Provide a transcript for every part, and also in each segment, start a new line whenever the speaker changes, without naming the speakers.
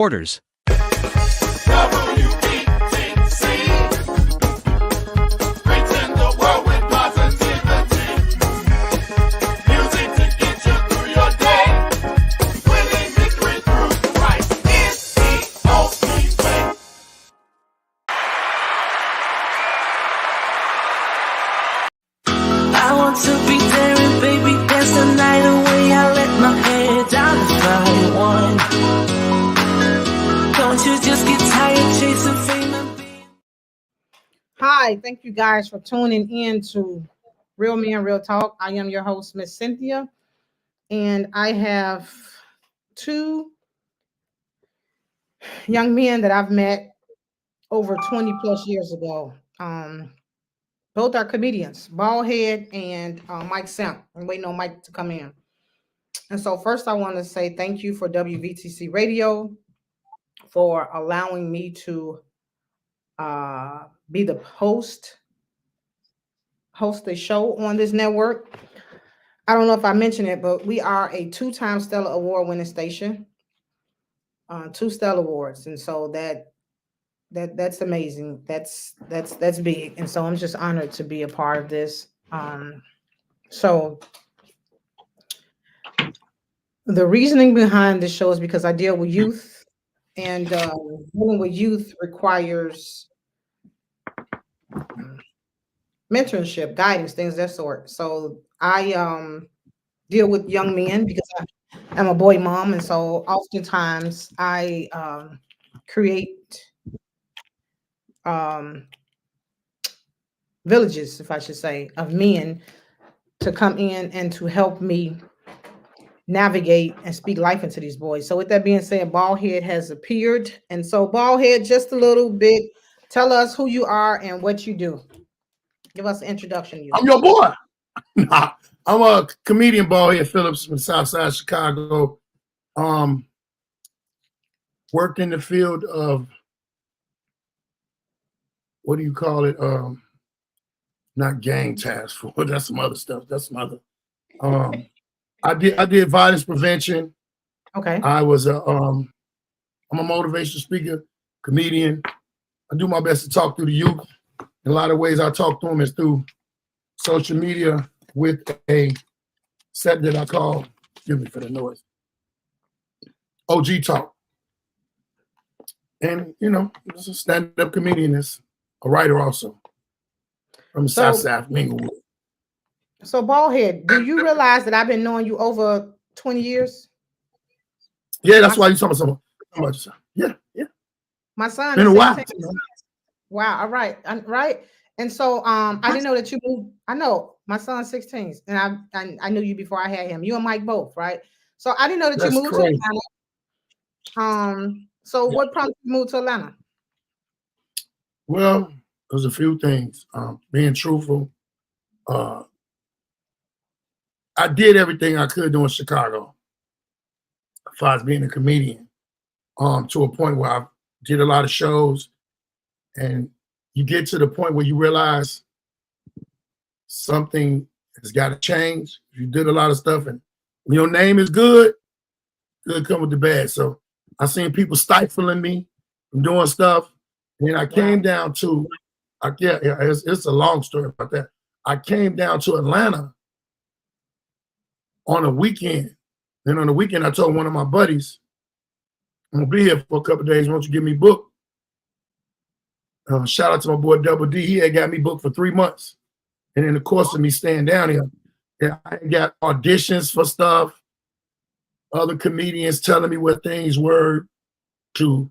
Orders.
To be there and baby dance the night away. I let my head down the fly one. Don't you just get tired chasing fame and being...
Hi, thank you guys for tuning in to Real Men Real Talk. I am your host, Miss Cynthia, and I have two young men that I've met over 20 plus years ago. Both are comedians, Baldhead and Mike Semp. I'm waiting on Mike to come in. And so first I want to say thank you for WVTC Radio for allowing me to be the host a show on this network. I don't know if I mentioned it, but we are a 2-time Stellar Award winning station, 2 Stellar Awards. And so that's amazing. That's big. And so I'm just honored to be a part of this. So the reasoning behind this show is because I deal with youth, and dealing with youth requires mentorship, guidance, things of that sort. So I deal with young men because I'm a boy mom, and so oftentimes I create villages, if I should say, of men to come in and to help me navigate and speak life into these boys. So with that being said, Baldhead has appeared. And so Baldhead, just a little bit, tell us who you are and what you do. Give us an introduction.
I'm your boy. I'm a comedian, Baldhead Phillips from Southside Chicago. Worked in the field of, what do you call it? Not gang task force. That's some other stuff. That's some other. I did violence prevention.
Okay.
I'm a motivational speaker, comedian. I do my best to talk through the youth. In a lot of ways, I talk to them is through social media with a set that I call, excuse me for the noise, OG Talk. And, you know, it's a stand-up comedian, is a writer also from the South Side, Minglewood.
So Baldhead, do you realize that I've been knowing you over 20 years?
Yeah, that's why you talking so much. Yeah.
My son
been
is
a while.
16. Wow, all right. Right. And so I didn't know that you moved. I know my son's 16, and I knew you before I had him. You and Mike both, right? So I didn't know that you moved to Atlanta. So what prompted you to move to Atlanta?
Well, there's a few things. Being truthful. I did everything I could do in Chicago as far as being a comedian, to a point where I did a lot of shows, and you get to the point where you realize something has got to change. You did a lot of stuff, and when your name is good come with the bad. So I seen people stifling me from doing stuff, and then I came down to, it's a long story about that. I came down to Atlanta on a weekend. Then on the weekend, I told one of my buddies, I'm gonna be here for a couple of days. Why don't you give me booked? Shout out to my boy Double D. He had got me booked for 3 months. And in the course of me staying down here, I got auditions for stuff, other comedians telling me what things were to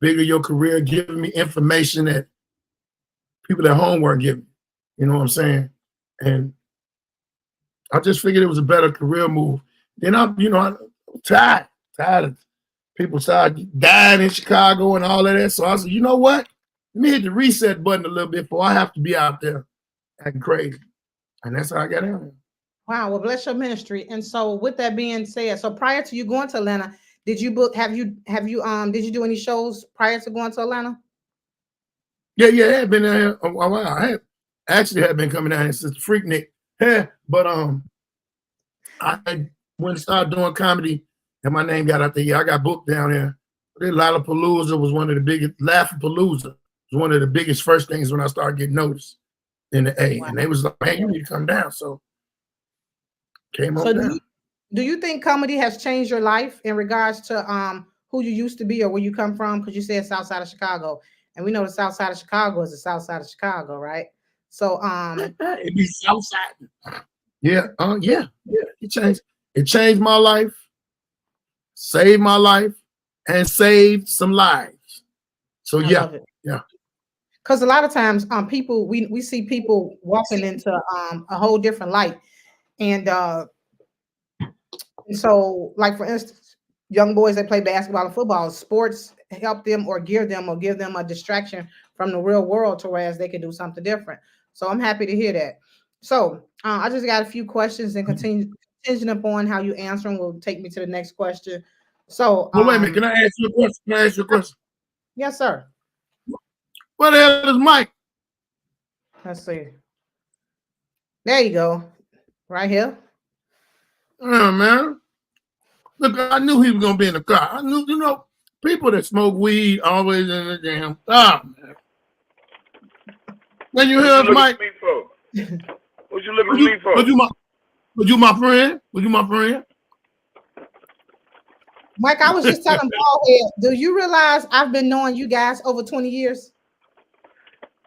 bigger your career, giving me information that people at home weren't giving. You know what I'm saying? And I just figured it was a better career move. Then I'm tired of people started dying in Chicago and all of that. So I said, you know what? Let me hit the reset button a little bit before I have to be out there acting crazy. And that's how I got out here.
Wow. Well, bless your ministry. And so with that being said, so prior to you going to Atlanta, did you do any shows prior to going to Atlanta?
Yeah, I had been there a while. I had been coming down here since the Freaknik. Yeah, but I went and started doing comedy and my name got out there. Yeah, I got booked down there. Lollapalooza was one of the biggest. Laughapalooza was one of the biggest first things when I started getting noticed in the A. Wow. And they was like, man, you need to come down. So came on down.
Do you think comedy has changed your life in regards to who you used to be or where you come from? Because you said South Side of Chicago, and we know the South Side of Chicago is the South Side of Chicago, right? So
it be South Side. Yeah, yeah. It changed my life, saved my life, and saved some lives. So yeah.
Because a lot of times people we see people walking into a whole different light. And so, like for instance, young boys that play basketball and football, sports help them or gear them or give them a distraction from the real world to whereas they can do something different. So I'm happy to hear that. So I just got a few questions and contingent upon how you answer them will take me to the next question. So
well, wait a minute, can I ask you a question?
Yes, sir.
What the hell is Mike?
Let's see. There you go. Right here.
Yeah, man. Look, I knew he was gonna be in the car. I knew, people that smoke weed always in the damn car, man. When you hear Mike,
what you looking at me for?
Was you my friend? Was you my friend?
Mike, I was just telling Ballhead, do you realize I've been knowing you guys over 20 years?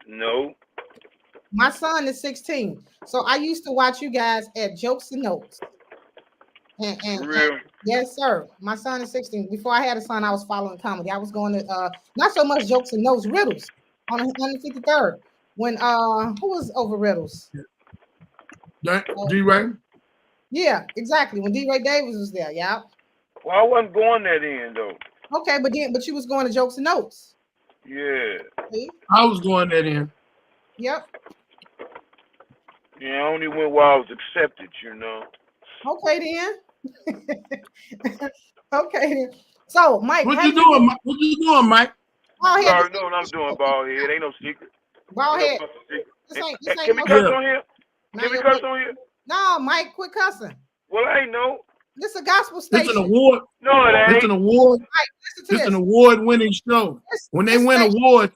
No.
My son is 16. So I used to watch you guys at Jokes and Notes. And yes, sir. My son is 16. Before I had a son, I was following comedy. I was going to not so much Jokes and Notes, Riddles on 153rd. When who was over Riddles?
D-Ray?
Yeah, exactly. When D-Ray Davis was there, yeah.
Well, I wasn't going that in though.
Okay, but you was going to Jokes and Notes.
Yeah.
See?
I was going that in.
Yep.
Yeah, I only went while I was accepted,
Okay then. Okay then. So Mike,
what you doing? What you doing, Mike?
Ballhead.
You already know what I'm doing, Ballhead. Ain't no secret.
Ballhead.
Can we curse on here? Can we curse on here?
No, Mike, quit cussing.
Well, I ain't know.
This is a gospel station.
It's an award.
No, it ain't.
It's an award.
Mike,
it's an award-winning show. When they win awards.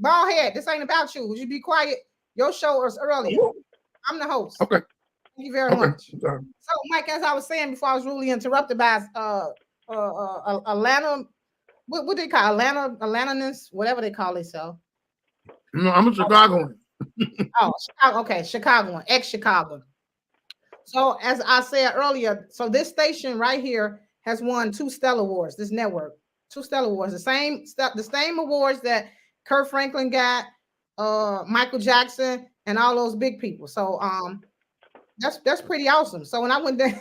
Ballhead, this ain't about you. Would you be quiet? Your show is earlier. I'm the host.
Okay.
Thank you very much. So, Mike, as I was saying before I was rudely interrupted by Atlanta, what do they call Atlantaness, whatever they call themselves.
No, I'm a Chicagoan.
Oh, Chicago. Okay, Chicagoan, ex-Chicagoan. So as I said earlier, so this station right here has won 2 Stellar Awards. This network, 2 Stellar Awards, the same awards that Kurt Franklin got, Michael Jackson, and all those big people. So that's pretty awesome. So when I went there,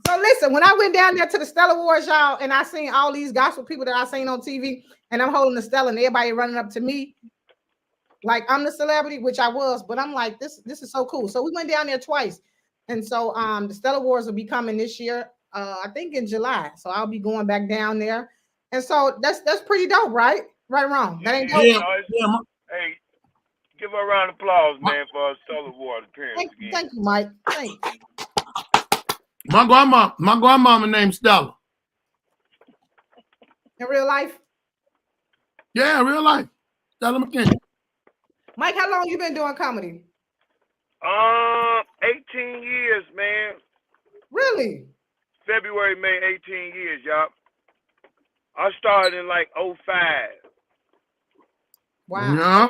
so listen, when I went down there to the Stellar Awards, y'all, and I seen all these gospel people that I seen on TV, and I'm holding the Stellar, and everybody running up to me like I'm the celebrity, which I was, but I'm like, this is so cool. So we went down there twice, and so the Stellar Awards will be coming this year, I think in July. So I'll be going back down there, and so that's pretty dope, right? Right, wrong. That ain't dope.
Yeah. Hey, give her a round of applause, man, for our Stellar Award appearance again.
Thank you, Mike. Thank you.
My grandmama named Stella.
In real life?
Yeah, real life. Stella McKinney.
Mike, how long you been doing comedy?
18 years, man.
Really?
February, May, 18 years, y'all. I started in like 05.
Wow.
Yeah.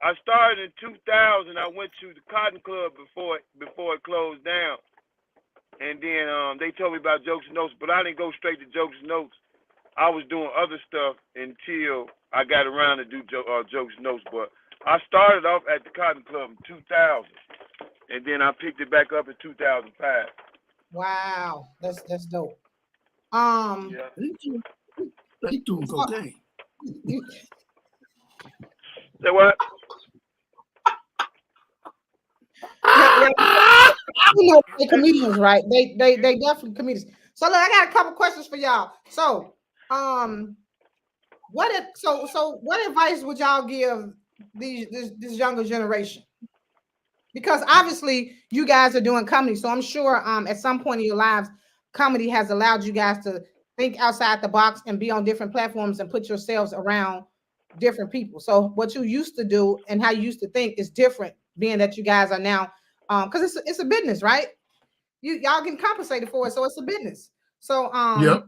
I started in 2000. I went to the Cotton Club before it closed down. And then they told me about Jokes and Notes, but I didn't go straight to Jokes and Notes. I was doing other stuff until I got around to do Jokes and Notes. But I started off at the Cotton Club in 2000, and then I picked it back up in 2005.
Wow, that's dope.
Yeah.
They doing cocaine.
Say what?
You know, they're comedians, right? They definitely comedians. So look, I got a couple questions for y'all. So, what advice would y'all give this younger generation? Because obviously you guys are doing comedy, so I'm sure at some point in your lives, comedy has allowed you guys to think outside the box and be on different platforms and put yourselves around different people. So what you used to do and how you used to think is different, being that you guys are now, because it's a business, right? Y'all getting compensated for it, so it's a business. So
Yep.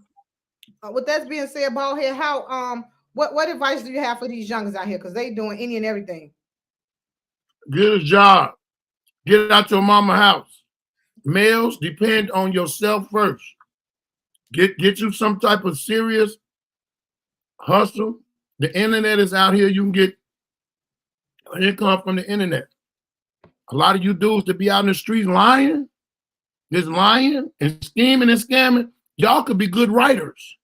with that being said, Baldhead, how what advice do you have for these youngers out here? Because they doing any and everything.
Get a job. Get out your mama house. Males, depend on yourself first. Get you some type of serious hustle. The internet is out here. You can get income from the internet. A lot of you dudes that be out in the streets lying, just lying and scheming and scamming, y'all could be good writers.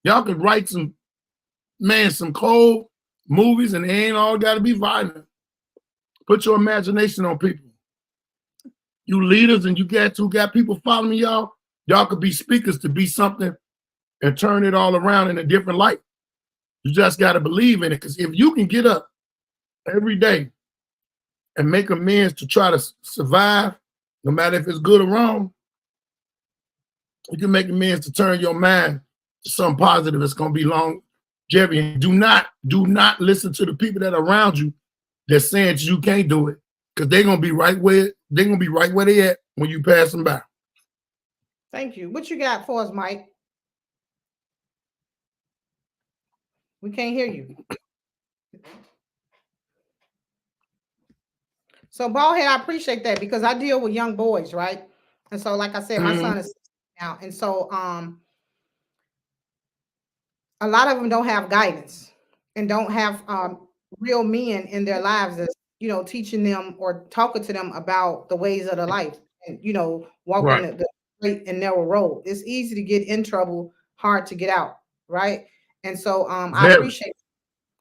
Y'all could write some cold movies, and they ain't all got to be violent. Put your imagination on people. You leaders and you guys who got people following y'all, y'all could be speakers to be something and turn it all around in a different light. You just got to believe in it, because if you can get up every day and make amends to try to survive, no matter if it's good or wrong, you can make amends to turn your mind to something positive. It's going to be longevity. And do not listen to the people that are around you that's saying you can't do it, because they're going to be right where they at when you pass them by.
Thank you. What you got for us, Mike? We can't hear you. So, Baldhead, I appreciate that, because I deal with young boys, right? And so, like I said, my son is now, and so a lot of them don't have guidance and don't have real men in their lives that's, teaching them or talking to them about the ways of the life and, walking
Right.
the straight and narrow road. It's easy to get in trouble, hard to get out, right? And so I appreciate it,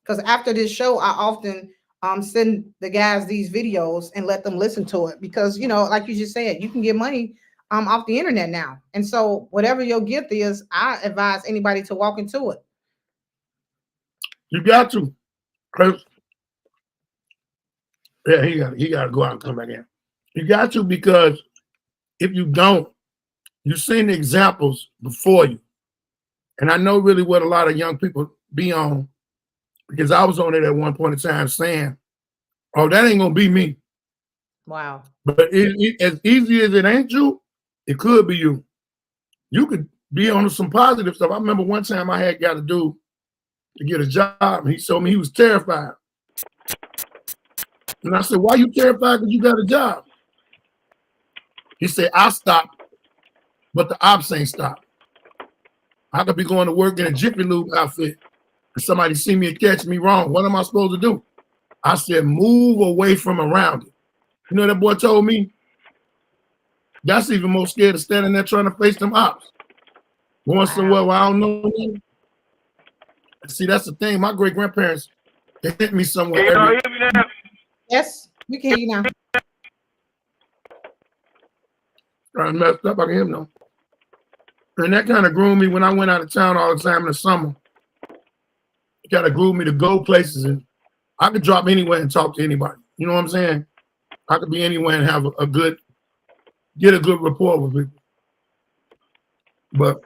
because after this show, I often send the guys these videos and let them listen to it, because, like you just said, you can get money off the internet now. And so whatever your gift is, I advise anybody to walk into it.
You got to. Yeah, he got to go out and come back in. You got to, because if you don't, you've seen the examples before you. And I know really what a lot of young people be on, because I was on it at one point in time saying, oh, that ain't going to be me.
Wow.
But as easy as it ain't you, it could be you. You could be on some positive stuff. I remember one time I had got a dude to get a job, and he told me he was terrified. And I said, why are you terrified because you got a job? He said, I stopped, but the ops ain't stopped. I could be going to work in a Jiffy Lube outfit and somebody see me and catch me wrong. What am I supposed to do? I said, move away from around it. You know what that boy told me? That's even more scared of standing there trying to face them ops. Going somewhere where I don't know them. See, that's the thing. My great-grandparents, they hit me somewhere.
Can y'all hear me now?
Yes, we can hear you now.
I messed up. I can hear him now. And that kind of groomed me when I went out of town all the time in the summer. It kind of groomed me to go places, and I could drop anywhere and talk to anybody. You know what I'm saying? I could be anywhere and have get a good rapport with people. But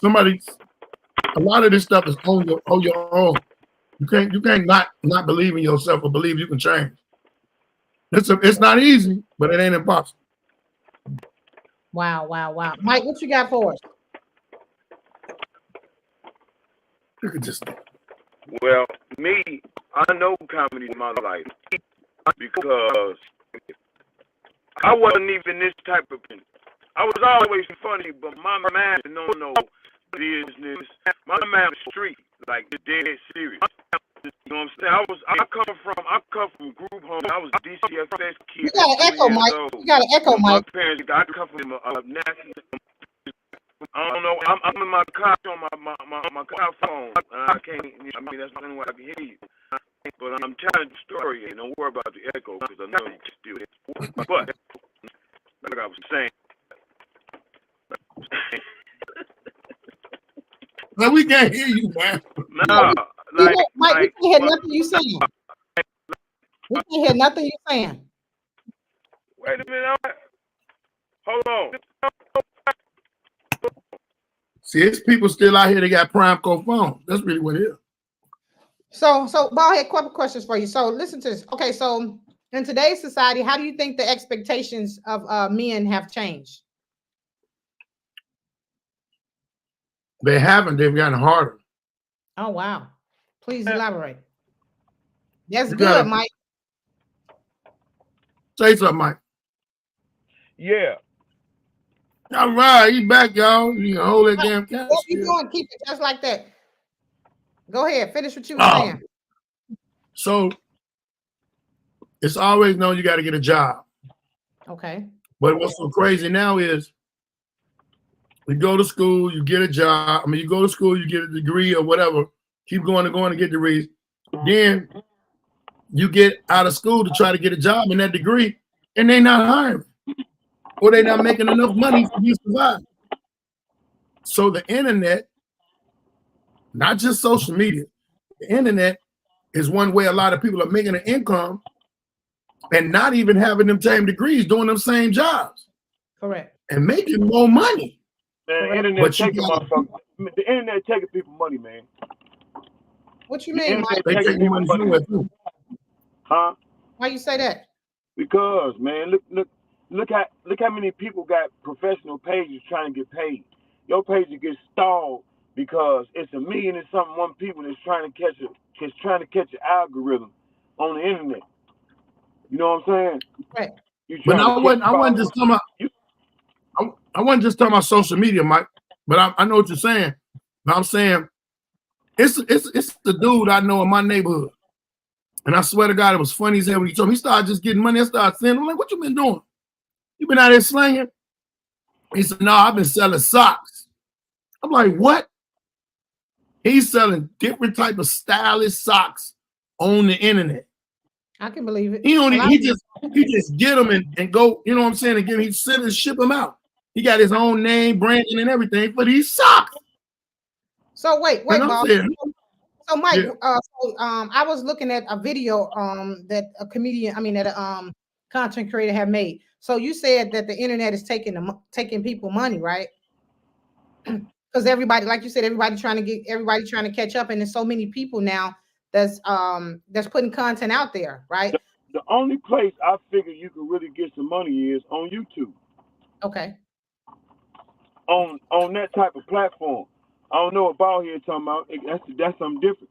a lot of this stuff is on your own. You can't not believe in yourself or believe you can change. It's not easy, but it ain't impossible.
Wow. Mike, what you got for us?
Look at this.
Well, me, I know comedy in my life because I wasn't even this type of person. I was always funny, but my mind don't know business. My mind was street, like dead serious. You know what I'm saying? I come from group home. I was DCFS kid.
You got an echo, Mike. You got an echo, Mike.
My parents, I come from a national. I don't know. I'm in my car on my car phone. I can't. I mean, that's the only way I can hear you. But I'm telling the story, and don't worry about the echo, because I know you can still hear it. But like I was saying.
No, we can't hear you, man.
No,
Mike, we can't hear nothing you saying. We can't hear nothing you're saying.
Wait a minute. Hold on.
See, it's people still out here that got Primeco phones. That's really what it is.
So Ball had a couple questions for you. So listen to this. Okay, so in today's society, how do you think the expectations of men have changed?
They haven't. They've gotten harder.
Oh wow! Please elaborate. That's
You
good,
gotta-
Mike.
Say something, Mike.
Yeah.
All right, you back, y'all. You can hold that damn camera.
What you doing? Keep it just like that. Go ahead. Finish what you were
Oh.
saying.
So it's always known you got to get a job.
Okay.
But what's so crazy now is you go to school, you get a job. I mean, you go to school, you get a degree or whatever. Keep going and get degrees. Then you get out of school to try to get a job in that degree, and they not hiring, or they not making enough money for you to survive. So the internet, not just social media, the internet is one way a lot of people are making an income and not even having them same degrees, doing them same jobs.
Correct.
And making more money.
Man, the internet
But you
taking
gotta-
motherfuckers. The internet taking people money, man.
What you
The
mean, Mike?
internet
They
taking
take
people
money
money.
somewhere too.
Huh?
Why you say that?
Because, man, look how many people got professional pages trying to get paid. Your page gets stalled because it's 1,000,000 people that's trying to catch an algorithm on the internet. You know what I'm saying?
Right.
But I wasn't just talking about I wasn't just talking about social media, Mike. But I know what you're saying. But I'm saying it's the dude I know in my neighborhood. And I swear to God, it was funny as hell when he told me he started just getting money. I started saying, I'm like, what you been doing? You been out here slanging? He said, no, I've been selling socks. I'm like, what? He's selling different type of stylish socks on the internet.
I can believe it.
He just get them and go, you know what I'm saying, and he send and ship them out. He got his own name, branding, and everything for these socks.
So wait,
And I'm
Bob.
saying,
So Mike,
yeah.
I was looking at a video that a comedian, that a content creator had made. So you said that the internet is taking people money, right? Because everybody, like you said, everybody trying to catch up, and there's so many people now that's putting content out there, right?
The only place I figure you can really get some money is on YouTube.
Okay.
On that type of platform. I don't know about here talking about that's something different.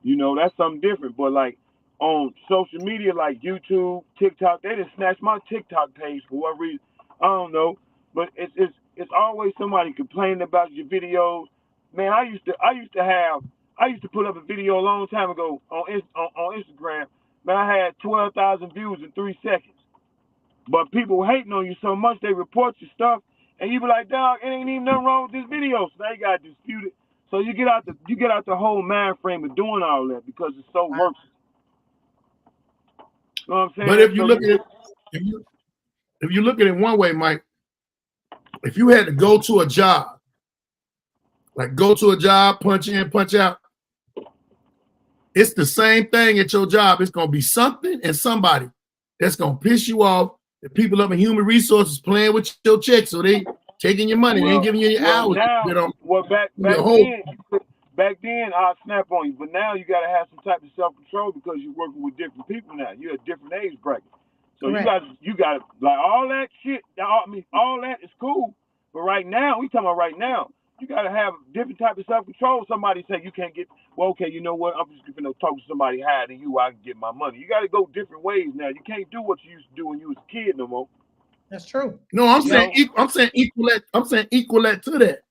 You know, that's something different. But like on social media like YouTube, TikTok, they just snatched my TikTok page for what reason. I don't know. But it's always somebody complaining about your videos. Man, I used to put up a video a long time ago on Instagram. Man, I had 12,000 views in 3 seconds. But people hating on you so much, they report your stuff, and you be like, dog, it ain't even nothing wrong with this video. So they got disputed. So you get out the whole mind frame of doing all that because it's so works. You know what I'm saying?
But if you look at it one way, Mike, if you had to go to a job, punch in, punch out, it's the same thing at your job. It's gonna be something and somebody that's gonna piss you off. The people up in human resources playing with your check, so they taking your money, they ain't giving you your hours.
Now, back then I'd snap on you, but now you gotta have some type of self-control because you're working with different people now. You're a different age bracket. So
Correct.
you got like all that shit, all that is cool. But right now, we talking about right now, you gotta have a different type of self-control. Somebody say you can't get, well, okay, you know what? I'm just gonna talk to somebody higher than you, I can get my money. You gotta go different ways now. You can't do what you used to do when you was a kid no more.
That's true.
No, I'm saying equal that to that.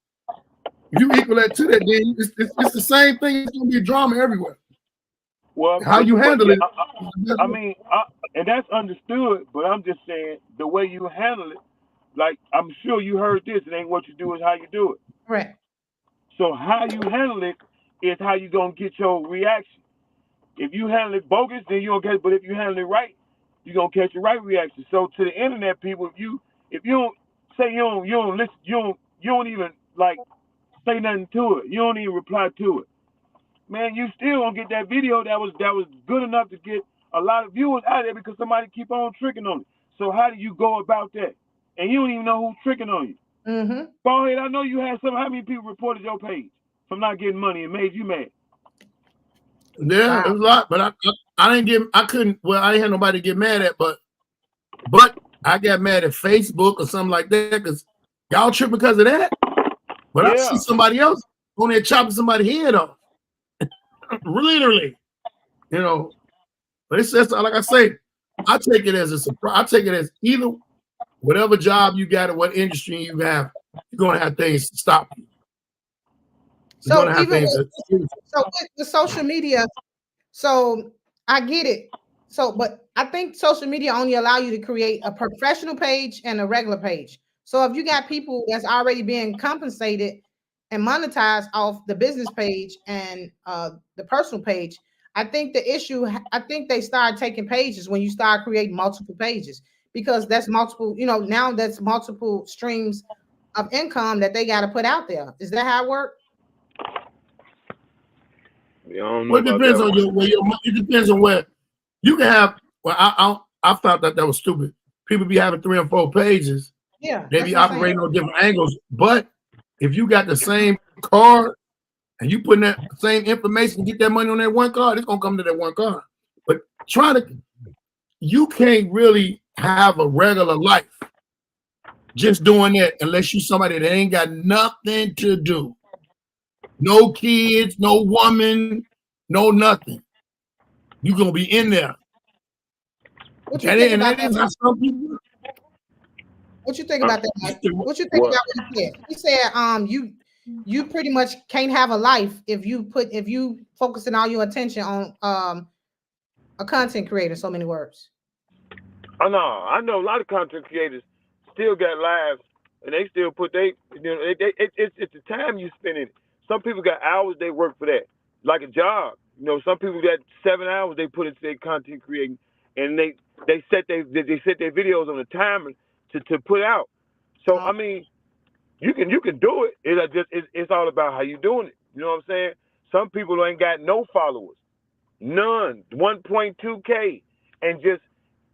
If you equal that to that, then it's the same thing. It's gonna be drama everywhere.
Well,
how you handle it?
I mean, and that's understood, but I'm just saying the way you handle it. Like, I'm sure you heard this. It ain't what you do, it's how you do it.
Right.
So how you handle it is how you gonna get your reaction. If you handle it bogus, then you don't get it. But if you handle it right, you gonna catch the right reaction. So to the internet people, if you don't say you don't listen, you don't even like say nothing to it. You don't even reply to it. Man, you still gonna get that video that was good enough to get a lot of viewers out there because somebody keep on tricking on it. So how do you go about that? And you don't even know who's tricking on you.
Mm-hmm.
Ballhead, I know you had some. How many people reported your page from not getting money and made you mad?
Yeah,
Wow.
it was a lot, but I didn't get. I couldn't. Well, I didn't have nobody to get mad at, but I got mad at Facebook or something like that because y'all trip because of that. But I see somebody else on there chopping somebody's head off, literally. You know, but it's just like I say, I take it as a surprise. I take it as either whatever job you got or what industry you have, you're gonna have things to stop you. You're
So
gonna have
even
things
with, so with the social media, so I get it. So, but I think social media only allow you to create a professional page and a regular page. So if you got people that's already being compensated and monetized off the business page and the personal page, I think I think they start taking pages when you start creating multiple pages because that's multiple, now that's multiple streams of income that they got to put out there. Is that how it works?
Yeah, I don't know
Well, it
about
depends
that
on it depends on where you can have. Well, I thought that was stupid. People be having 3 or 4 pages.
Yeah,
They
that's
be
what I'm saying.
operating on different angles. But if you got the same card and you putting that same information, get that money on that one card, it's gonna come to that one card. But you can't really have a regular life just doing that unless you somebody that ain't got nothing to do. No kids, no woman, no nothing. You're gonna be in there.
What you think about that?
How some people.
What you think about that, Mike? What you think
What?
about what he said? He said, you pretty much can't have a life if you focusing all your attention on a content creator. So many words.
I know a lot of content creators still got lives and they still put it's the time you spend in it. Some people got hours they work for that, like a job. Some people got 7 hours they put into their content creating, and they set their videos on a timer to put out. So I mean, you can do it. It's all about how you doing it. You know what I'm saying? Some people ain't got no followers, none, 1.2K, and just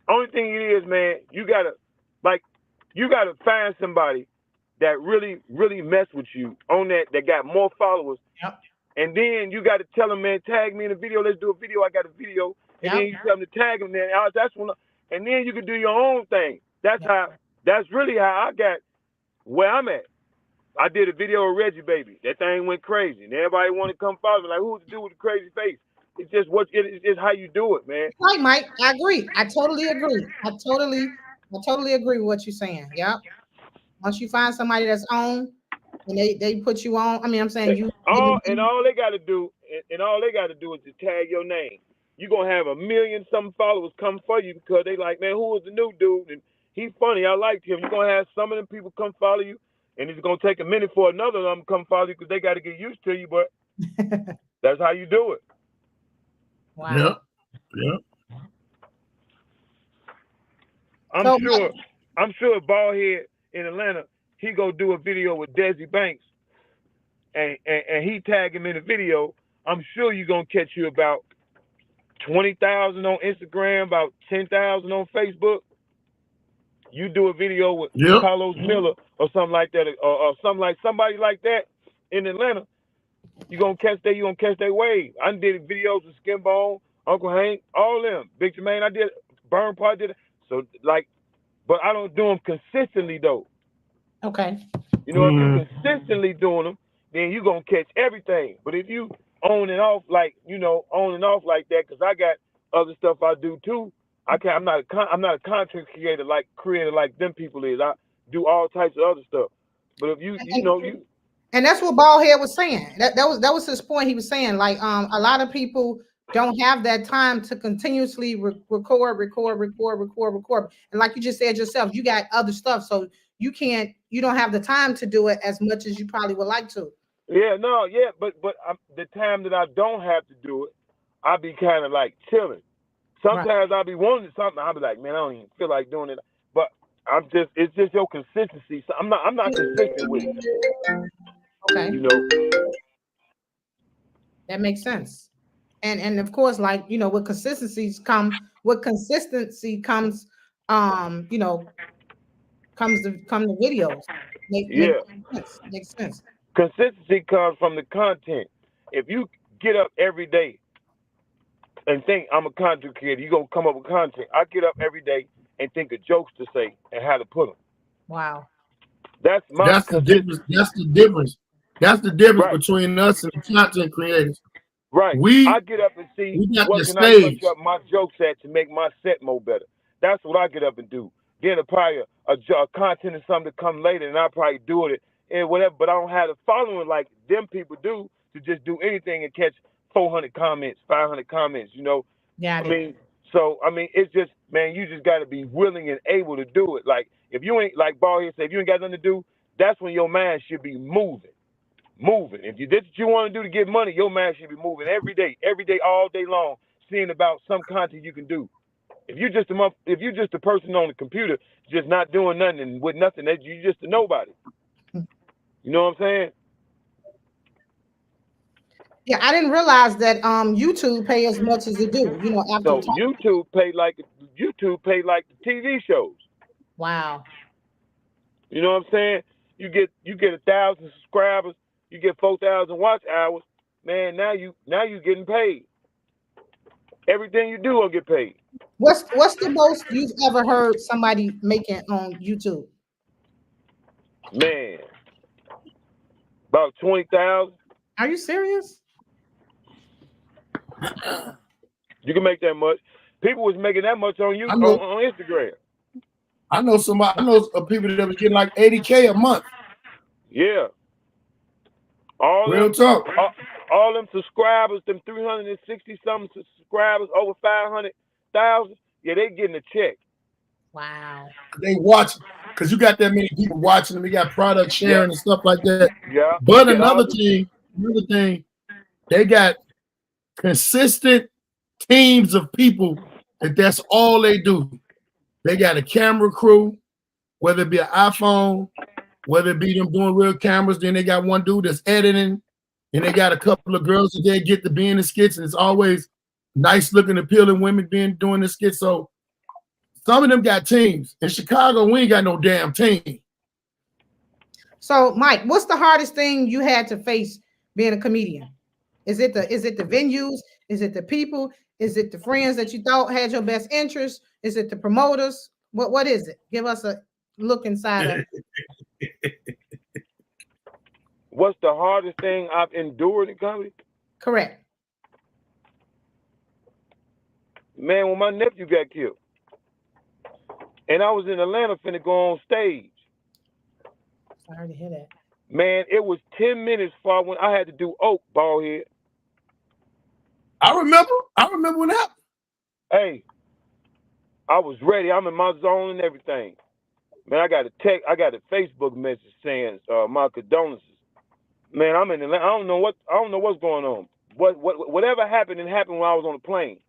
only thing it is, man, you gotta find somebody that really mess with you on that got more followers.
Yep.
And then you got to tell them, man, tag me in a video. Let's do a video. I got a video. And then you tell them to tag them. And then you can do your own thing. That's really how I got where I'm at. I did a video of Reggie Baby. That thing went crazy. And everybody wanted to come follow me. Like, who's the dude with the crazy face? It's just it's how you do it, man.
Right, Mike. I agree. I totally agree. I totally agree with what you're saying. Yep. Once you find somebody that's on and they put you on, I mean, I'm saying you
all they got to do is just tag your name. You're gonna have 1 million some followers come for you because they like, man, who is the new dude? And he's funny. I liked him. You're gonna have some of them people come follow you, and it's gonna take a minute for another of them to come follow you because they got to get used to you. But that's how you do it.
Wow.
Yeah.
I'm sure Ballhead in Atlanta, he go do a video with Desi Banks, and he tag him in the video. I'm sure you're gonna catch you about 20,000 on Instagram, about 10,000 on Facebook. You do a video with Carlos Miller or something like that, or somebody like that in Atlanta, you're gonna catch that wave. I did videos with Skinbone, Uncle Hank, all them. Big Jermaine, I did Burn Part did it. So but I don't do them consistently though.
Okay.
If you consistently doing them, then you gonna catch everything. But if you on and off like that, because I got other stuff I do too. I'm not a content creator like them people is. I do all types of other stuff. But if you
and that's what Ballhead was saying. That was his point. He was saying like a lot of people don't have that time to continuously record. And like you just said yourself, you got other stuff, so you don't have the time to do it as much as you probably would like to.
But the time that I don't have to do it, I be kind of like chilling. Sometimes I'll be wanting something. I'll be like, man, I don't even feel like doing it. But it's just your consistency. So I'm not consistent with it.
Okay. That makes sense. and of course, like, you know, with consistency comes, you know, come the videos. Make
Yeah.
sense. Makes sense.
Consistency comes from the content. If you get up every day and think I'm a content creator, you're gonna come up with content. I get up every day and think of jokes to say and how to put them.
Wow.
That's my
That's the difference.
consistency.
That's the difference. That's the difference
Right,
between us and the content creators.
right.
We
I get up and see
we got the
what can I touch
stage.
up my jokes at to make my set more better. That's what I get up and do. Then probably a content is something to come later, and I'll probably do it and whatever. But I don't have the following like them people do to just do anything and catch 400 comments, 500 comments. You know,
Got
I
it.
mean, so I mean, it's just, man, you just got to be willing and able to do it. Like if you ain't, like Ball here said, if you ain't got nothing to do, that's when your mind should be moving. If you did what you want to do to get money, your mind should be moving every day, all day long, seeing about some content you can do. If you just a person on the computer, just not doing nothing and with nothing, that you just a nobody. You know what I'm saying?
Yeah, I didn't realize that YouTube pay as much as it do. You know, after
So
talk.
YouTube pay like the TV shows.
Wow.
You know what I'm saying? You get 1,000 subscribers, you get 4,000 watch hours. Man, now you getting paid. Everything you do will get paid.
What's the most you've ever heard somebody making on YouTube?
Man, about 20,000.
Are you serious?
You can make that much. People was making that much on
I know.
on Instagram.
I know somebody. I know people that was getting like 80K a month.
Yeah. All
Real
them,
talk.
all them subscribers, them 360 something subscribers, over 500,000. Yeah, they getting a check.
Wow.
They watch because you got that many people watching them. They got product sharing and stuff like that.
Yeah.
But
Get all
another thing, they got consistent teams of people that's all they do. They got a camera crew, whether it be an iPhone, whether it be them doing real cameras. Then they got one dude that's editing, and they got a couple of girls that they get to be in the skits, and it's always nice looking, appealing women doing the skits. So some of them got teams. In Chicago, we ain't got no damn team.
So, Mike, what's the hardest thing you had to face being a comedian? Is it the venues? Is it the people? Is it the friends that you thought had your best interest? Is it the promoters? What is it? Give us a look inside of it.
What's the hardest thing I've endured in comedy?
Correct.
Man, when my nephew got killed, and I was in Atlanta finna go on stage.
Sorry to hear that.
Man, it was 10 minutes before when I had to do Oak, Ballhead.
I remember when that happened.
Hey, I was ready. I'm in my zone and everything. Man, I got a Facebook message saying my condolences. Man, I'm in Atlanta. I don't know what's going on. Whatever happened, it happened when I was on the plane.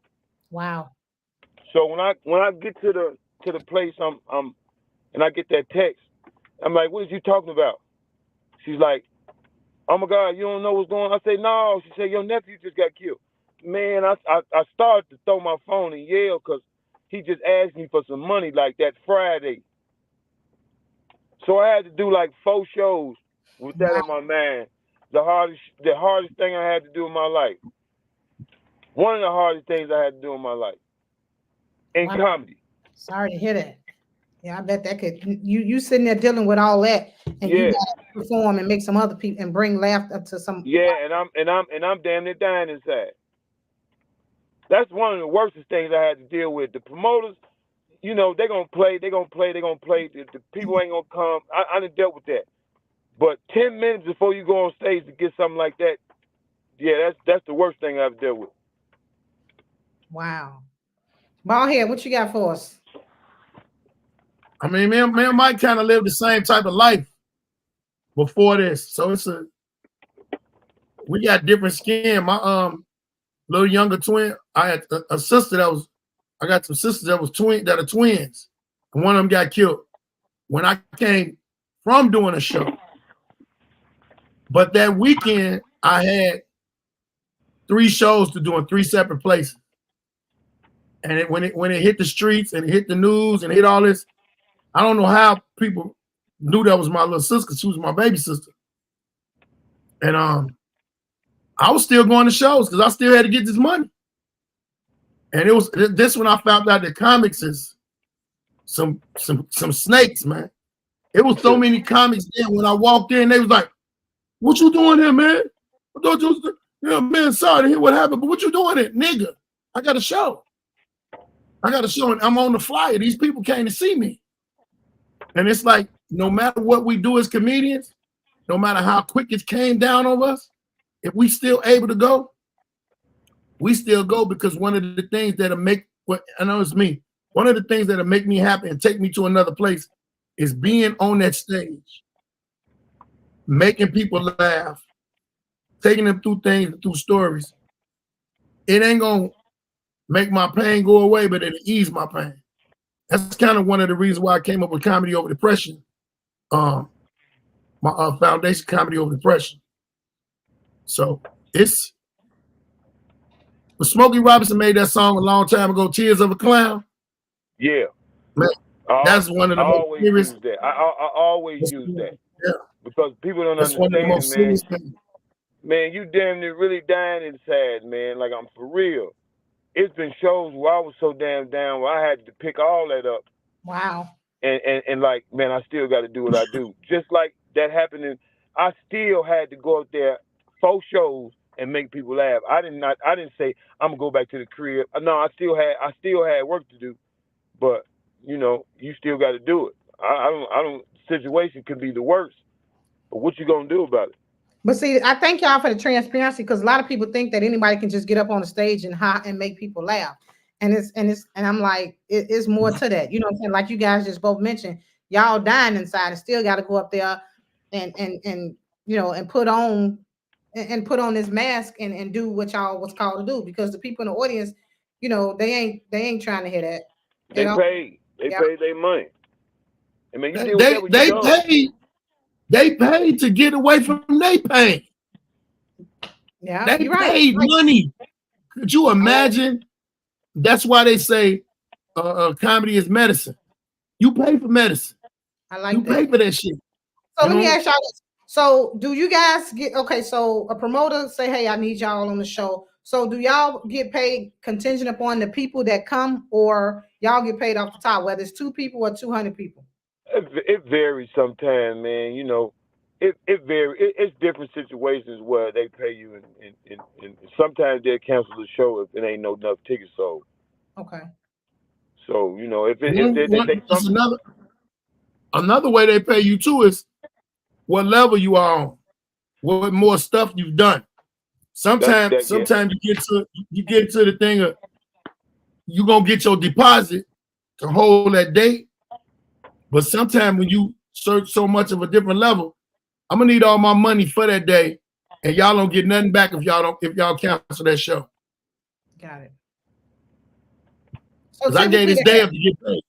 Wow.
So when I get to the place, and I get that text, I'm like, what is you talking about? She's like, oh my God, you don't know what's going on? I say, no. She said, your nephew just got killed. Man, I started to throw my phone and yell because he just asked me for some money like that Friday. So I had to do like 4 shows with that in my mind. The hardest thing I had to do in my life. One of the hardest things I had to do in my life. In comedy.
Sorry to hear that. Yeah, I bet that could you sitting there dealing with all that, and you gotta perform and make some other people and bring laughter to some.
Yeah, and I'm damn near dying inside. That's one of the worstest things I had to deal with. The promoters, you know, they're gonna play. The people ain't gonna come. I done dealt with that. But 10 minutes before you go on stage to get something like that, yeah, that's the worst thing I've dealt with.
Wow. Ballhead, what you got for us?
I mean, me and Mike kind of lived the same type of life before this. So we got different skin. My little younger twin, I had a sister I got some sisters that are twins. And one of them got killed when I came from doing a show. But that weekend I had 3 shows to do in 3 separate places. And when it hit the streets and it hit the news and hit all this, I don't know how people knew that was my little sister. She was my baby sister. And I was still going to shows because I still had to get this money. And it was this when I found out that comics is some snakes, man. It was so many comics there. When I walked in, they was like, "What you doing here, man? I thought you was, yeah, man, sorry to hear what happened, but what you doing here, nigga? I got a show. And I'm on the flyer. These people came to see me." And it's like, no matter what we do as comedians, no matter how quick it came down on us, if we still able to go, we still go, because one of the things that'll make, I know it's me, one of the things that'll make me happy and take me to another place is being on that stage, making people laugh, taking them through things, through stories. It ain't gonna make my pain go away, but it'll ease my pain. That's kind of one of the reasons why I came up with Comedy Over Depression. My foundation, Comedy Over Depression. So it's, but Smokey Robinson made that song a long time ago, "Tears of a Clown."
Yeah.
Man, that's one of the most serious.
I always use that.
Yeah.
Because people don't
That's one of the most
understand,
serious things.
man, you damn near really dying inside, man. Like, I'm for real. It's been shows where I was so damn down where I had to pick all that up.
Wow.
And like, man, I still got to do what I do. Just like that happening, I still had to go out there 4 shows and make people laugh. I didn't say I'm gonna go back to the crib. No, I still had work to do. But you know, you still got to do it. I don't. Situation could be the worst, but what you gonna do about it?
But see, I thank y'all for the transparency, because a lot of people think that anybody can just get up on the stage and make people laugh. And I'm like, it's more to that. You know what I'm saying? Like you guys just both mentioned, y'all dying inside and still got to go up there and you know, and put on this mask and do what y'all was called to do, because the people in the audience, you know, they ain't trying to hear that.
They paid their money. I mean, you did
they paid to get away from their pain.
Yeah,
they paid money. Could you imagine? That's why they say comedy is medicine. You pay for medicine.
I like that.
You pay for that shit.
So let me ask y'all this. So do you guys get, okay, so a promoter say, hey, I need y'all on the show. So do y'all get paid contingent upon the people that come, or y'all get paid off the top, whether it's 2 people or 200 people?
It varies sometimes, man. You know, it varies. It's different situations where they pay you, and sometimes they'll cancel the show if it ain't no enough tickets sold.
Okay.
So you know,
another way they pay you too is what level you are on, what more stuff you've done. Sometimes you get to the thing of you gonna get your deposit to hold that date. But sometimes when you search so much of a different level, I'm gonna need all my money for that day, and y'all don't get nothing back if y'all cancel that show.
Got it.
Because I gave this day up to get paid.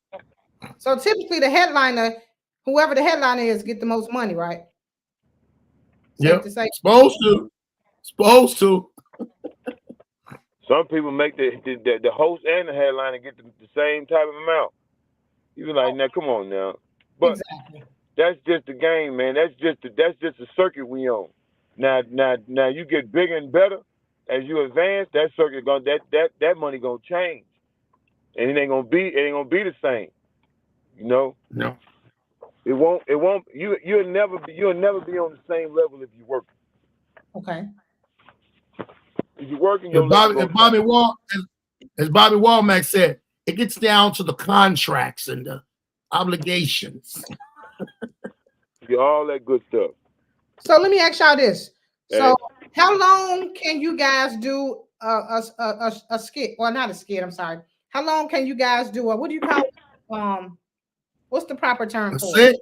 So typically the headliner, whoever the headliner is, get the most money, right?
Yeah, supposed to.
Some people make the host and the headliner get the same type of amount. You be like, now come on now, but exactly. That's just the game, man. That's just the circuit we on. Now you get bigger and better as you advance. That circuit that money gonna change, and it ain't gonna be the same. You know?
No.
It won't. You'll never be on the same level if you work.
Okay.
If you're working,
as Bobby Womack said, it gets down to the contracts and the obligations.
All that good stuff.
So let me ask y'all this. So how long can you guys do a skit? Well, not a skit, I'm sorry. How long can you guys do what do you call it? What's the proper term for it?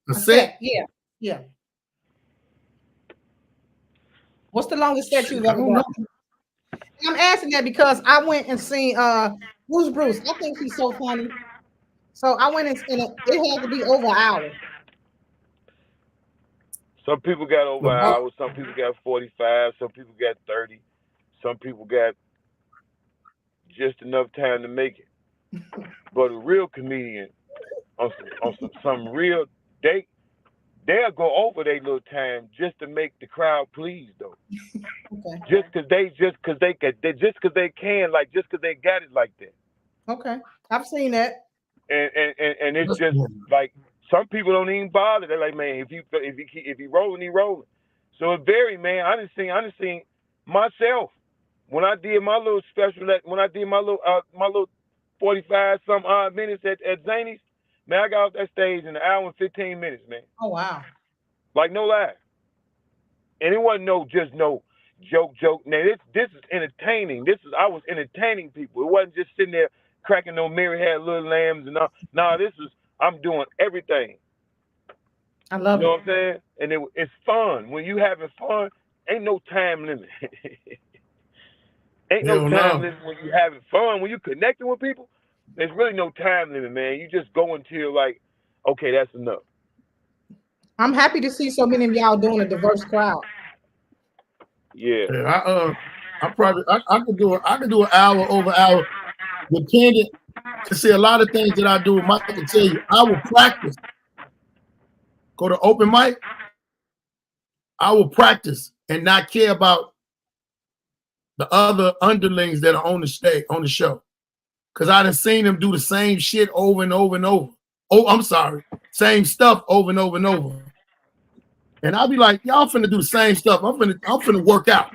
A set? Yeah. What's the longest set you've ever done? I'm asking that because I went and seen Bruce. I think he's so funny. So I went and it had to be over an hour.
Some people got over an hour. Some people got 45. Some people got 30. Some people got just enough time to make it. But a real comedian on some real they'll go over their little time just to make the crowd pleased though.
Okay.
Just cause they can, like just cause they got it like that.
Okay. I've seen that.
And it's just like some people don't even bother. They're like, man, if he rolling, he rolling. So it varies, man. I done seen myself when I did my little special, when I did my little 45 some odd minutes at Zany's, man, I got off that stage in an hour and 15 minutes, man.
Oh wow.
Like no lie. And it wasn't no joke. Now this is entertaining. I was entertaining people. It wasn't just sitting there cracking no Mary had little lambs and all. Nah, I'm doing everything.
I love
you know
it.
what I'm saying? And it's fun. When you having fun, ain't no time limit. Ain't no time limit when you having fun. When you connecting with people, there's really no time limit, man. You just go until like, okay, that's enough.
I'm happy to see so many of y'all doing a diverse crowd.
Yeah.
I could do an hour over hour, depending to see a lot of things that I do. Mike can tell you, I will practice. Go to open mic. I will practice and not care about the other underlings that are on the stage, on the show. Because I done seen them do the same shit over and over and over. Oh, I'm sorry. Same stuff over and over and over. And I'll be like, y'all finna do the same stuff. I'm finna work out.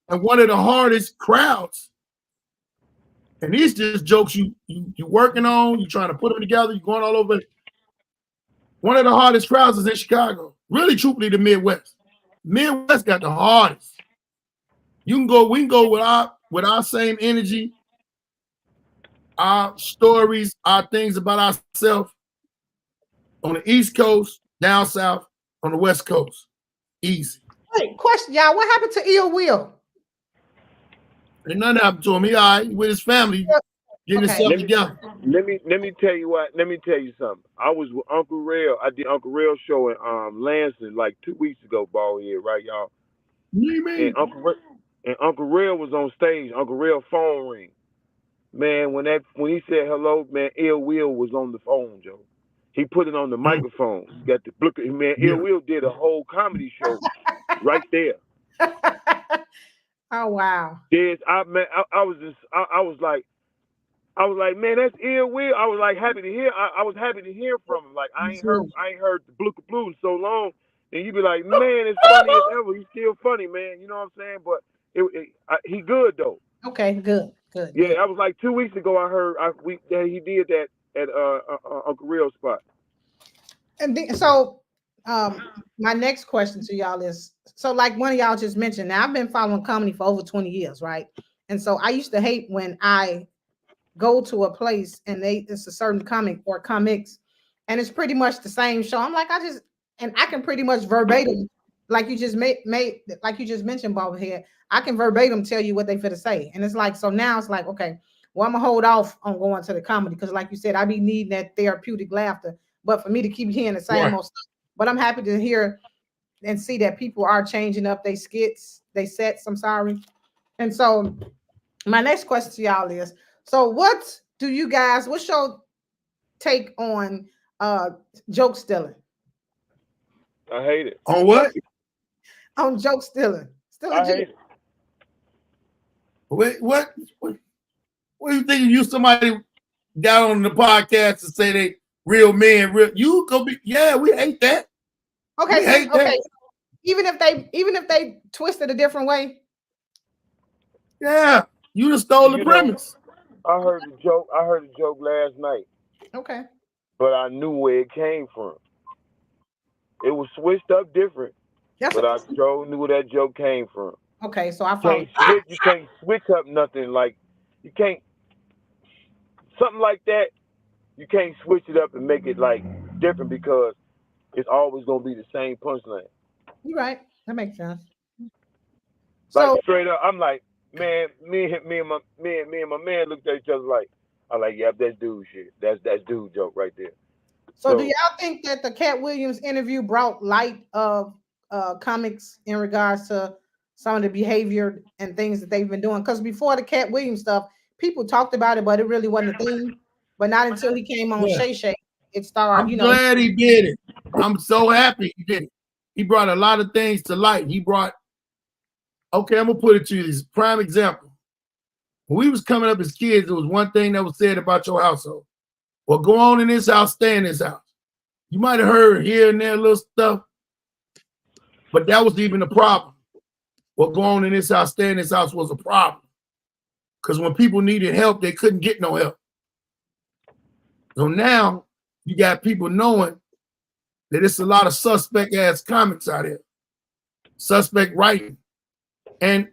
And one of the hardest crowds, and these just jokes you working on, you trying to put them together, you going all over. One of the hardest crowds is in Chicago. Really, truthfully, the Midwest. Midwest got the hardest. We can go with our same energy, our stories, our things about ourselves on the East Coast, down south, on the West Coast. Easy.
Hey, question, y'all. What happened to Ill Will?
Ain't nothing happened to him. He all right with his family, getting himself together.
Let me tell you what. Let me tell you something. I was with Uncle Rail. I did Uncle Rail show in Lansing like 2 weeks ago, ball here, right, y'all? And Uncle Rail was on stage. Uncle Rail phone ring. Man, when he said hello, man, Ill Will was on the phone, Joe. He put it on the microphone. He got the look. Man, Ill Will did a whole comedy show right there.
Oh wow!
Yes, I was like, man, that's Ill Will. I was like happy to hear. I was happy to hear from him. Like I ain't heard the Blue in so long. And you be like, man, it's funny as ever. He's still funny, man. You know what I'm saying? But he good though.
Okay, good.
Yeah, that was like 2 weeks ago. I heard that he did that at Uncle Real spot.
And so, my next question to y'all is: so, like one of y'all just mentioned. Now, I've been following comedy for over 20 years, right? And so, I used to hate when I go to a place and it's a certain comic or comics, and it's pretty much the same show. I'm like, I can pretty much verbatim, like you just like you just mentioned, Bob here. I can verbatim tell you what they finna say, and it's like, so now it's like, okay, well, I'm gonna hold off on going to the comedy because, like you said, I be needing that therapeutic laughter. But for me to keep hearing the same old stuff, but I'm happy to hear and see that people are changing up their skits, they sets. I'm sorry, and so my next question to y'all is: so what's your take on joke stealing?
I hate it.
On what?
On joke stealing.
I hate it.
Wait, what do you think? You somebody got on the podcast to say they real men, you go be, yeah, we hate that.
Okay, that. Even if they twist it a different way.
Yeah, you just stole the premise.
I heard the joke last night.
Okay.
But I knew where it came from. It was switched up different. But I knew where that joke came from.
Okay, so I
you can't switch up nothing, like you can't something like that. You can't switch it up and make it like different because it's always gonna be the same punchline.
You're right. That makes sense.
Like so, straight up, I'm like, man, me and my man looked at each other like, I'm like, yep, that's dude shit. That's dude joke right there.
So do y'all think that the Cat Williams interview brought light of comics in regards to some of the behavior and things that they've been doing. Because before the Cat Williams stuff, people talked about it, but it really wasn't a thing. But not until he came on
Yeah.
Shay Shay, it started,
I'm glad he did it. I'm so happy he did it. He brought a lot of things to light. He brought, okay, I'm gonna put it to you. This prime example. When we was coming up as kids, there was one thing that was said about your household. Well, go on in this house, stay in this house. You might have heard here and there little stuff, but that was even a problem. What go on in this house, stay in this house was a problem. Because when people needed help, they couldn't get no help. So now you got people knowing that it's a lot of suspect ass comics out here, suspect writing. And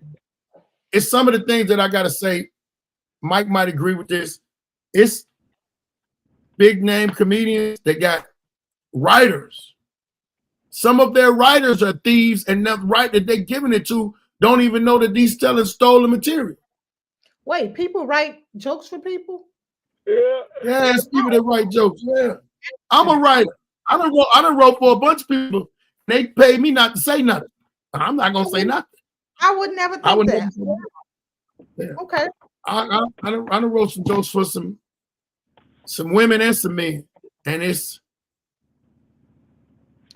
it's some of the things that I got to say, Mike might agree with this. It's big name comedians that got writers. Some of their writers are thieves, and the right that they're giving it to don't even know that these telling stolen material.
Wait, people write jokes for people?
Yeah, it's people that write jokes. Yeah, I'm a writer. I done wrote for a bunch of people. They paid me not to say nothing. I'm not gonna say nothing.
I would never think
I would
that.
never, yeah.
Okay.
I done wrote some jokes for some women and some men, and it's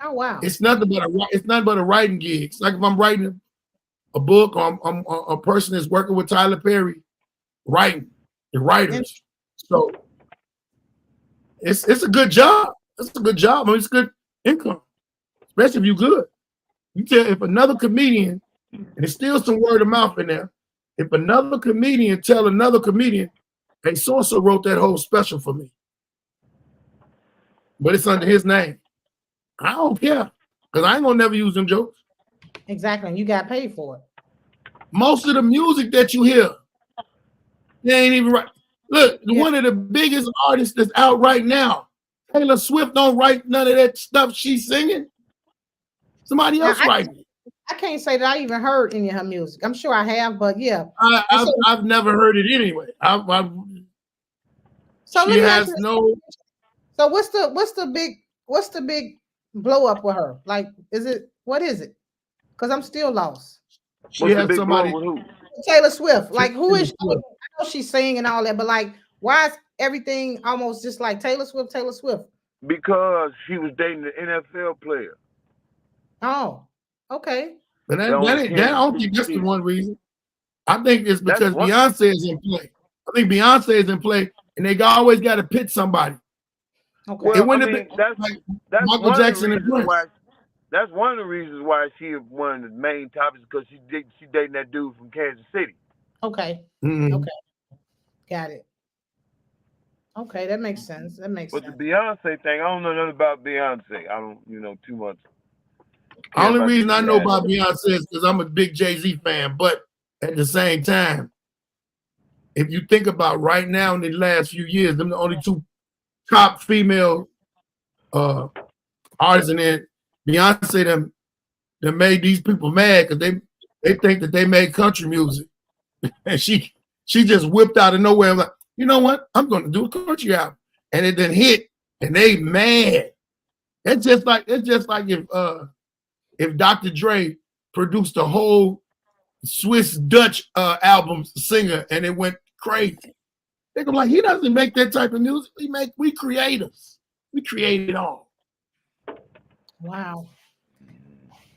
Oh wow.
it's nothing but a writing gig. It's like if I'm writing a book, or I'm a person that's working with Tyler Perry, writing the writers. So it's a good job. It's a good job. I mean, it's good income, especially if you're good. You tell if another comedian, and there's still some word of mouth in there. If another comedian tell another comedian, hey, so-and-so wrote that whole special for me, but it's under his name, I don't care, because I ain't gonna never use them jokes.
Exactly. And you got paid for it.
Most of the music that you hear, they ain't even right. Look,
Yeah.
one of the biggest artists that's out right now, Taylor Swift, don't write none of that stuff she's singing. Somebody else writing it.
I can't say that I even heard any of her music. I'm sure I have, but yeah.
I've never heard it anyway.
So
she
let me
has
ask you,
no.
so what's the big blow up with her? Like, what is it? Because I'm still lost.
She has somebody.
Taylor Swift. Like, who is she?
Swift.
I know she's singing and all that, but like, why is everything almost just like Taylor Swift, Taylor Swift?
Because she was dating an NFL player.
Oh, okay.
But I don't think that's the one reason. I think it's because Beyonce is in play. I think Beyonce is in play, and they always got to pit somebody.
Okay.
Well,
It wouldn't
I
have
mean,
been
that's
like Michael Jackson and Prince.
That's one of the reasons why she one of the main topics, because she dating that dude from Kansas City.
Okay.
Mm-hmm.
Okay. Got it. Okay, that makes sense. That makes
But
sense.
the Beyonce thing, I don't know nothing about Beyonce. I don't, too much.
The only reason I know about Beyonce is because I'm a big Jay-Z fan. But at the same time, if you think about right now in the last few years, them the only two top female artists, and then Beyonce them made these people mad because they think that they made country music, and she just whipped out of nowhere like, you know what? I'm going to do a country album, and it then hit, and they mad. It's just like if Dr. Dre produced a whole Swiss Dutch album singer and it went crazy. They're like, he doesn't make that type of music. We creators. We create it all.
Wow.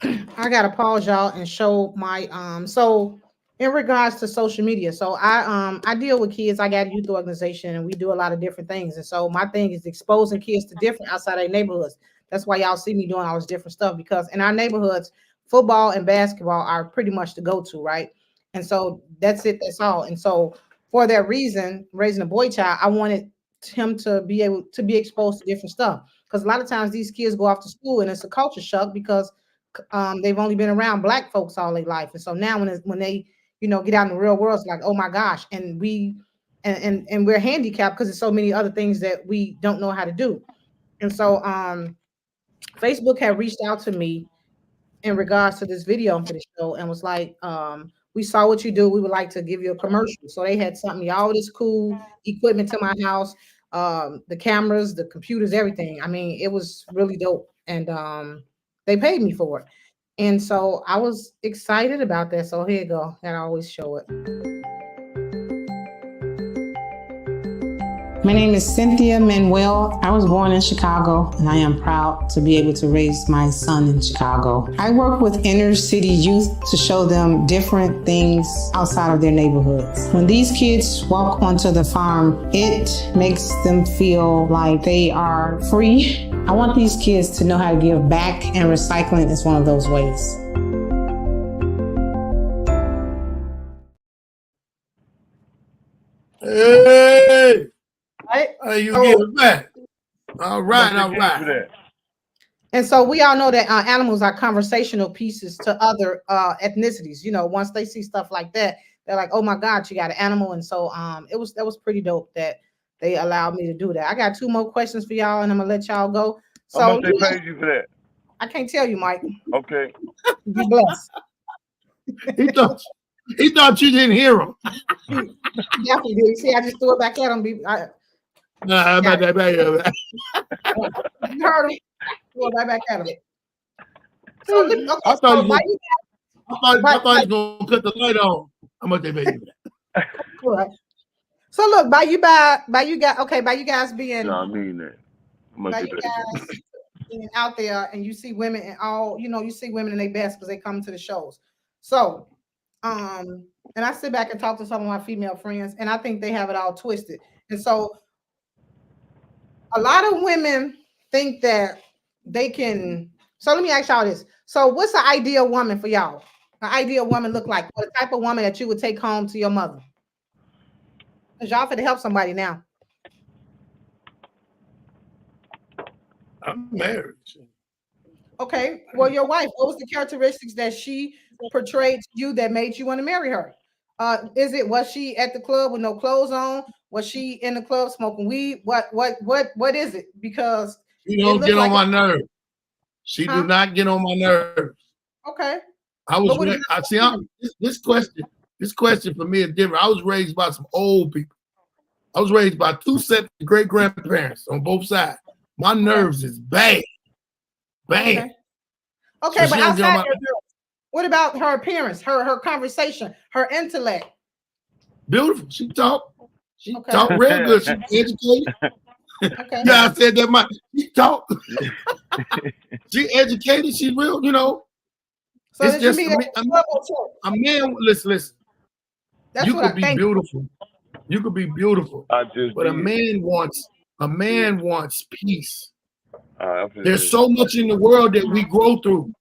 I gotta pause y'all and show my so in regards to social media. So I deal with kids. I got a youth organization and we do a lot of different things. And so my thing is exposing kids to different outside their neighborhoods. That's why y'all see me doing all this different stuff, because in our neighborhoods, football and basketball are pretty much the go-to, right? And so that's it, that's all. And so for that reason, raising a boy child, I wanted him to be able to be exposed to different stuff. Because a lot of times these kids go off to school and it's a culture shock because they've only been around black folks all their life. And so now when they get out in the real world, it's like, oh my gosh, and we're handicapped because there's so many other things that we don't know how to do. And so Facebook had reached out to me in regards to this video for the show and was like, we saw what you do. We would like to give you a commercial. So they had sent me all this cool equipment to my house, the cameras, the computers, everything. I mean, it was really dope. And they paid me for it. And so I was excited about that. So here you go. And I always show it.
My name is Cynthia Manuel. I was born in Chicago, and I am proud to be able to raise my son in Chicago. I work with inner city youth to show them different things outside of their neighborhoods. When these kids walk onto the farm, it makes them feel like they are free. I want these kids to know how to give back, and recycling is one of those ways.
Hey,
Right?
hey, you give it back. All right, all right.
And so we all know that animals are conversational pieces to other ethnicities. You know, once they see stuff like that, they're like, "Oh my God, you got an animal!" And so that was pretty dope that they allowed me to do that. I got 2 more questions for y'all, and I'm gonna let y'all go. So
How much they paid you for that?
I can't tell you, Mike.
Okay.
Be blessed.
He thought you didn't hear him.
He definitely did. See, I just threw it back at him. You heard him. Threw it right back at him. So okay,
I thought
so
he was gonna cut the light on. How much they paid you for that?
So look, by you guys being
No, I mean that. How much
by
they
you
paid you?
guys being out there and you see women and all, you see women in their best because they come to the shows. So and I sit back and talk to some of my female friends, and I think they have it all twisted. And so a lot of women think that they can. So let me ask y'all this. So what's the ideal woman for y'all? An ideal woman look like? What type of woman that you would take home to your mother? Because y'all finna help somebody now.
I'm married.
Okay. Well, your wife, what was the characteristics that she portrayed to you that made you want to marry her? Was she at the club with no clothes on? Was she in the club smoking weed? What is it? Because
she don't get on my nerves. She do not get on my nerves.
Okay.
This question for me is different. I was raised by some old people. I was raised by 2 sets of great grandparents on both sides. My nerves is bad. Bad.
Okay, so but outside what about her appearance, her conversation, her intellect?
Beautiful. She talk real good. She educated.
Okay.
Yeah, I said that. She talk. She educated. She real. So it's just a man. Listen. You could be beautiful. You could be beautiful. But a man wants peace. There's so much in the world that we grow through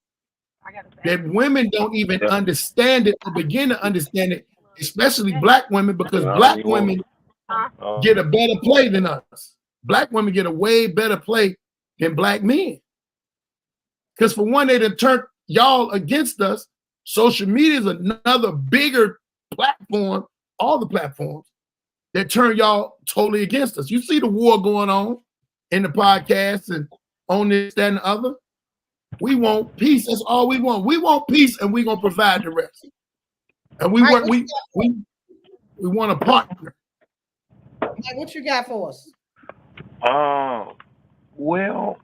that women don't even understand it or begin to understand it, especially Black women, because Black women get a better play than us. Black women get a way better play than Black men. Because for one, they done turned y'all against us. Social media is another bigger platform, all the platforms that turn y'all totally against us. You see the war going on in the podcast and on this, that, and the other. We want peace. That's all we want. We want peace, and we're gonna provide the rest. And we want a partner.
What you got for us?
Well,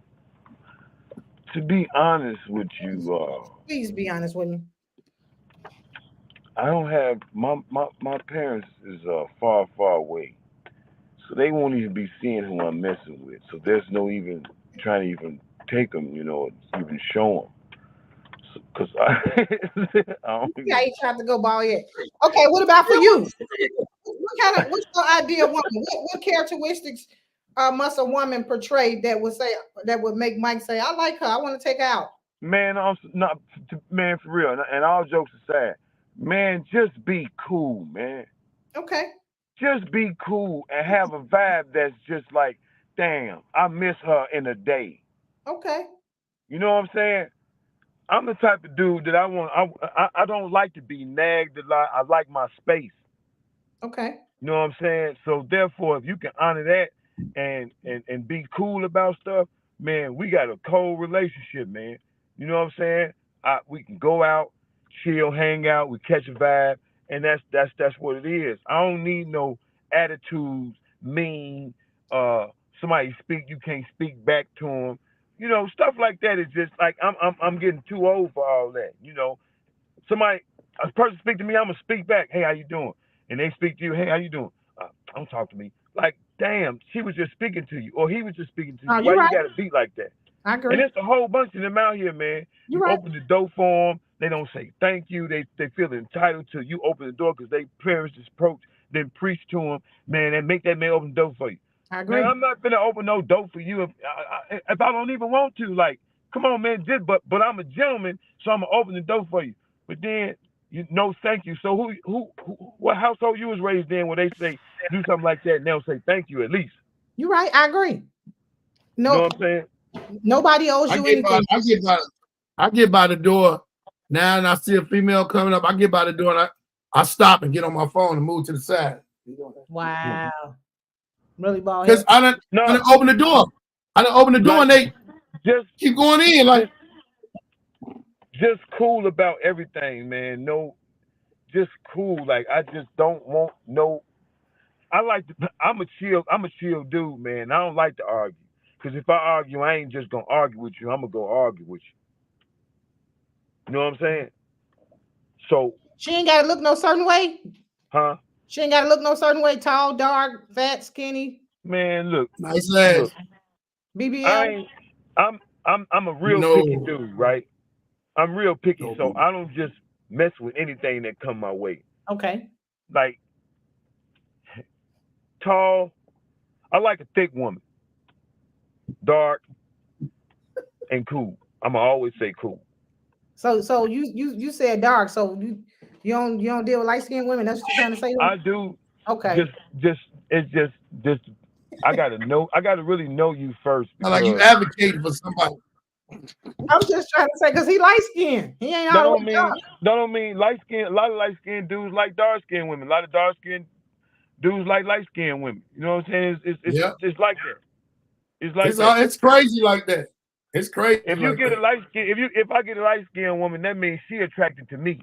to be honest with you,
please be honest with me.
I don't have my parents is far away, so they won't even be seeing who I'm messing with. So there's no even trying to even take them, even show them. Because I don't
yeah, you tried to go ball yet. Okay, what about for you? What's your ideal woman? What characteristics must a woman portray that would make Mike say, "I like her, I want to take her out"?
Man, man, for real. And all jokes aside, man, just be cool, man.
Okay.
Just be cool and have a vibe that's just like, damn, I miss her in a day.
Okay.
You know what I'm saying? I'm the type of dude that I don't like to be nagged a lot. I like my space.
Okay.
You know what I'm saying? So therefore, if you can honor that and be cool about stuff, man, we got a cold relationship, man. You know what I'm saying? We can go out, chill, hang out, we catch a vibe, and that's what it is. I don't need no attitudes, mean. Somebody speak, you can't speak back to them. you know, stuff like that is just like I'm getting too old for all that. You know, a person speak to me, I'm gonna speak back. Hey, how you doing? And they speak to you. Hey, how you doing? Don't talk to me. Like, damn, she was just speaking to you, or he was just speaking to you.
Oh,
Why
you're
you
right.
gotta be like that?
I
And
agree.
there's a whole bunch of them out here, man.
You're
You
right.
open the door for them, they don't say thank you. They feel entitled to you open the door because they parents just approach, then preach to them, man, and make that man open the door for you.
I agree.
Man, I'm not gonna open no door for you if I don't even want to. Like, come on, man, but I'm a gentleman, so I'm gonna open the door for you. But then you no thank you. So who what household you was raised in where they say do something like that and they'll say thank you at least?
You're right. I agree.
You know
No,
what I'm saying?
nobody owes you anything.
I get by the door now, and I see a female coming up. I get by the door and I stop and get on my phone and move to the side.
Wow. Really, bald
Because
head.
I didn't open the door. I didn't open the door, and they
just
keep going in like.
Just cool about everything, man. No, just cool. Like, I just don't want no. I'm a chill dude, man. I don't like to argue. Cause if I argue, I ain't just gonna argue with you. I'm gonna go argue with you. You know what I'm saying? So,
She ain't gotta look no certain way.
huh?
She ain't gotta look no certain way. Tall, dark, fat, skinny.
Man, look,
Nice ass.
look.
BBL.
I'm a real picky dude, right? I'm real picky, so I don't just mess with anything that come my way.
Okay.
Like, tall. I like a thick woman. Dark and cool. I'ma always say cool.
So you said dark. So you don't deal with light skinned women. That's what you're trying to say.
I do.
Okay.
It's just I gotta really know you first.
Like you advocating for somebody.
I'm just trying to say because he light skinned. He ain't
That
always
don't mean light skin. A lot of light skinned dudes like dark skinned women. A lot of dark skinned dudes like light skinned women. You know what I'm saying? It's like that. It's like that.
It's crazy like that. It's crazy.
If you get a light skin, if I get a light skinned woman, that means she attracted to me.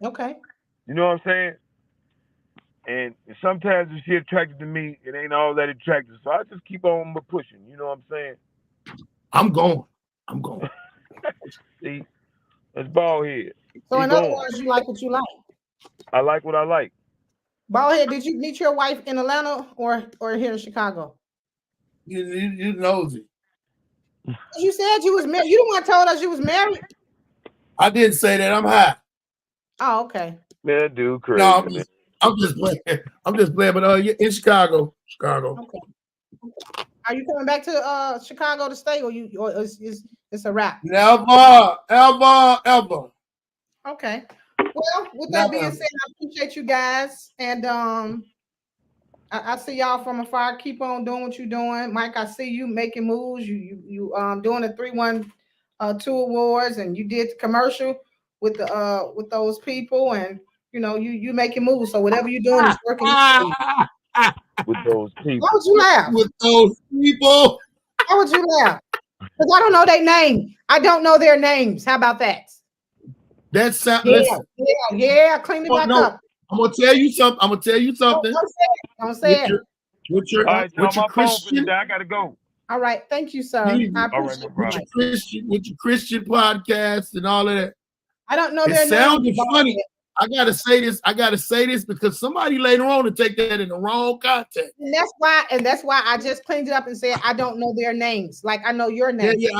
Okay.
You know what I'm saying? And sometimes if she attracted to me, it ain't all that attractive. So I just keep on pushing. You know what I'm saying?
I'm going.
See, that's bald head.
So in other words, you like what you like.
I like what I like.
Bald head, did you meet your wife in Atlanta or here in Chicago?
You nosy.
You said you was married. You the one told us you was married.
I didn't say that. I'm high.
Oh, okay.
Man, that dude crazy.
No, I'm just playing. But in Chicago.
Okay. Are you coming back to Chicago to stay, or it's a wrap?
Never.
Okay. Well, with that being said, I appreciate you guys, and I see y'all from afar. Keep on doing what you're doing, Mike. I see you making moves. You doing the 312 awards, and you did the commercial with those people, and you making moves. So whatever you're doing is working.
With those people.
Why would you laugh?
With those people.
Why would you laugh? Because I don't know their name. I don't know their names. How about that?
That sound.
Yeah. Clean it back up.
I'm gonna tell you something.
Don't say it.
With your Christian.
I gotta go.
All right, thank you, sir. I appreciate
with your Christian podcast and all of that.
I don't know their name.
It sounded funny. I gotta say this because somebody later on to take that in the wrong context.
And that's why I just cleaned it up and said I don't know their names. Like I know your name.
Yeah,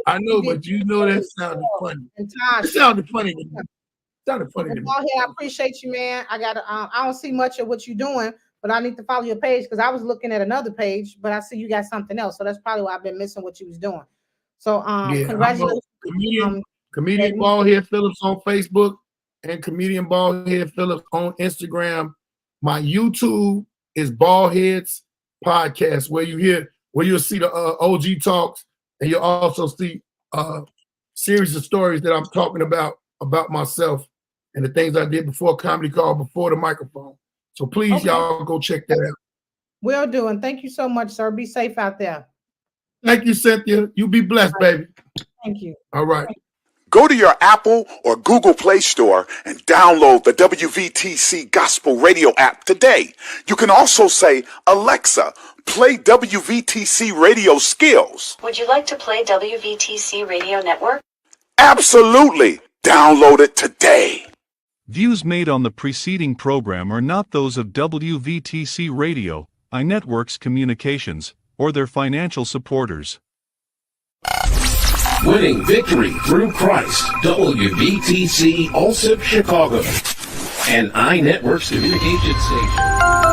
I know, but you know that sounded funny. It sounded funny.
I appreciate you, man. I don't see much of what you're doing, but I need to follow your page because I was looking at another page, but I see you got something else. So that's probably why I've been missing what you was doing. So congratulations.
Comedian Baldhead Phillips on Facebook and Comedian Baldhead Phillips on Instagram. My YouTube is Baldheads Podcast, where you'll see the OG talks, and you'll also see a series of stories that I'm talking about myself and the things I did before comedy called Before the Microphone. So please, y'all go check that out.
Will do, and thank you so much, sir. Be safe out there.
Thank you, Cynthia. You be blessed, baby.
Thank you.
All right.
Go to your Apple or Google Play Store and download the WVTC Gospel Radio app today. You can also say, Alexa, play WVTC radio skills.
Would you like to play WVTC Radio Network?
Absolutely. Download it today.
Views made on the preceding program are not those of WVTC Radio, iNetworks Communications, or their financial supporters.
Winning victory through Christ, WVTC Allsip Chicago, an iNetworks communication station.